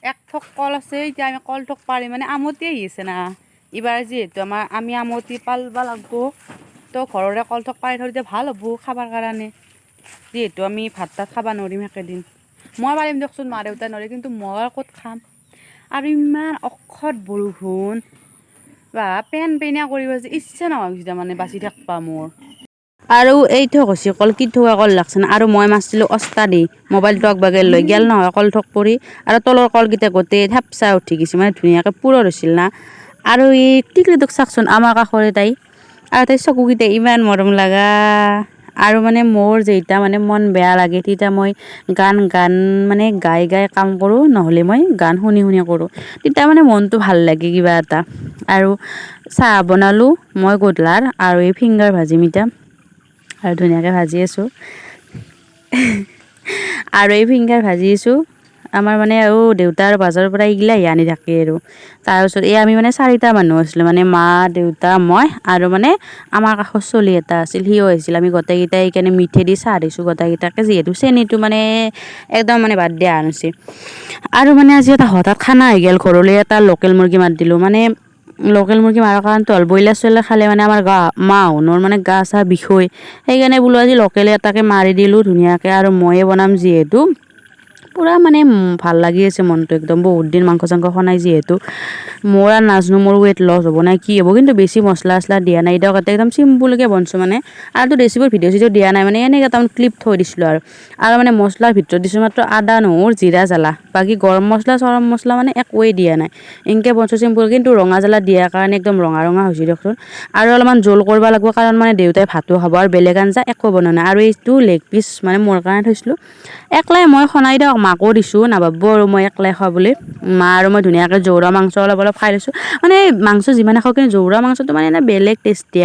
এক থক কল আছে এতিয়া আমি কল থক পাৰি মানে আমতি আহিছে না এইবাৰ যিহেতু আমি আমতি পালবা লাগব তো ঘৰৰে কল থক পাৰি থৈ দিলে ভাল হ'ব খাবৰ কাৰণে যিহেতু আমি ভাত তাত খাব নোৱাৰিম একেদিন মই পাৰিম দিয়কচোন মা দেউতা নোৱাৰে কিন্তু মই ক'ত খাম আৰু ইমান অখত বৰষুণ বা পেনিয়া কৰিব যে ইচ্ছা নহয় তাৰমানে বাচি থাকবা মোৰ আৰু এই থক হৈছে কল কি থোৱা কল লাগছে না আৰু মই মাছিলো অস্তা দি মোবাইলটো আগবাগে লৈ গেল নহয় কল থক পৰি আৰু তলৰ কলকেইটা গোটেই থেপচা উঠি গৈছে মানে ধুনীয়াকৈ পুৰৰ হৈছিল না আৰু এই টিকলিটোক চাকচোন আমাৰ কাষৰে তাই আৰু তাই চকুকেইটা ইমান মৰম লগা আৰু মানে মোৰ যেইটা মানে মন বেয়া লাগে তেতিয়া মই গান মানে গাই কাম কৰোঁ নহ'লে মই গান শুনি কৰোঁ তেতিয়া মানে মনটো ভাল লাগে কিবা এটা আৰু চাহ বনালোঁ মই গধূলাৰ আৰু এই ফিংগাৰ ভাজিম এতিয়া আৰু ধুনীয়াকৈ ভাজি আছোঁ আৰু এই ফিংগাৰ ভাজি আছোঁ আমাৰ মানে আৰু দেউতাৰ বাজাৰৰ পৰা এইগিলাই আনি থাকে আৰু তাৰপিছত এই আমি মানে 4টা মানুহ আছিলোঁ মানে মা দেউতা মই আৰু মানে আমাৰ কাষৰ চলি এটা আছিল সিও আহিছিল আমি গোটেইকেইটাই সেইকাৰণে মিঠে দি চাহ দিছোঁ গোটেইকেইটাকে যিহেতু চেনীটো মানে একদম মানে বাদ দিয়া আনিছে আৰু মানে আজি এটা হঠাৎ খানা হৈ গ'ল ঘৰলৈ এটা লোকেল মুৰ্গী মাত দিলোঁ মানে লোকেল মুৰ্গী মাৰাৰ কাৰণটো হ'ল ব্ৰইলাৰ চইলাৰ খালে মানে আমাৰ মাহঁতৰ মানে গা চা বিষয় সেইকাৰণে বোলো আজি লোকেল এটাকে মাৰি দিলোঁ ধুনীয়াকৈ আৰু ময়ে বনাম যিহেতু পূৰা মানে ভাল লাগি আছে মনটো একদম বহুত দিন মাংস চাংস খোৱা নাই যিহেতু মোৰ আৰু নাজনো মোৰ ৱেইট লছ হ'ব নাই কি হ'ব কিন্তু বেছি মছলা চছলা দিয়া নাই দিয়ক একদম চিম্পুলকৈ বনছোঁ মানে আৰু ৰেচিপিৰ ভিডিঅ' চিডিঅ' দিয়া নাই মানে এনেকৈ তাৰমানে ক্লিপ থৈ দিছিলোঁ আৰু মানে মছলাৰ ভিতৰত দিছোঁ মাত্ৰ আদা নহৰু জিৰা জ্বালা বাকী গৰম মছলা চৰম মছলা মানে একোৱেই দিয়া নাই এনেকৈ বনছোঁ চিম্পুল কিন্তু ৰঙা জ্বালা দিয়াৰ কাৰণে একদম ৰঙা হৈছে দিয়কচোন আৰু অলপমান জোল কৰিব লাগিব কাৰণ মানে দেউতাই ভাতো খাব আৰু বেলেগ আঞ্জা একো বনোৱা নাই আৰু এইটো লেগ পিচ মানে মোৰ কাৰণে থৈছিলোঁ একলাই মই খনাই দিয়ক মাকো দিছোঁ নাভাবব আৰু মই একলাই খোৱা বুলি মা আৰু মই ধুনীয়াকৈ জৌৰা মাংস অলপ খাই লৈছোঁ মানে মাংস যিমানে খাওঁ কিন্তু জৌৰা মাংসটো মানে এনে বেলেগ টেষ্টি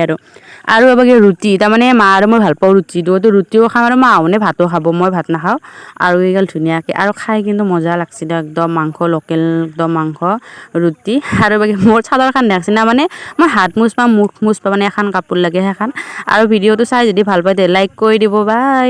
আৰু এবাৰ ৰুটি তাৰমানে মা আৰু মই ভাল পাওঁ ৰুটিও খাম আৰু মাহঁতে ভাতো খাব মই ভাত নাখাওঁ আৰু এইগাল ধুনীয়াকৈ আৰু খাই কিন্তু মজা লাগছে দিয়ক একদম মাংস লোকেল একদম মাংস ৰুটি আৰু বাকী মোৰ চাদৰখন দেখছি না মানে মই হাত মুচ পাম মুখ মুচ পাম মানে এখন কাপোৰ লাগে সেইখন আৰু ভিডিঅ'টো চাই যদি ভাল পায় তে লাইক কৰি দিব বাই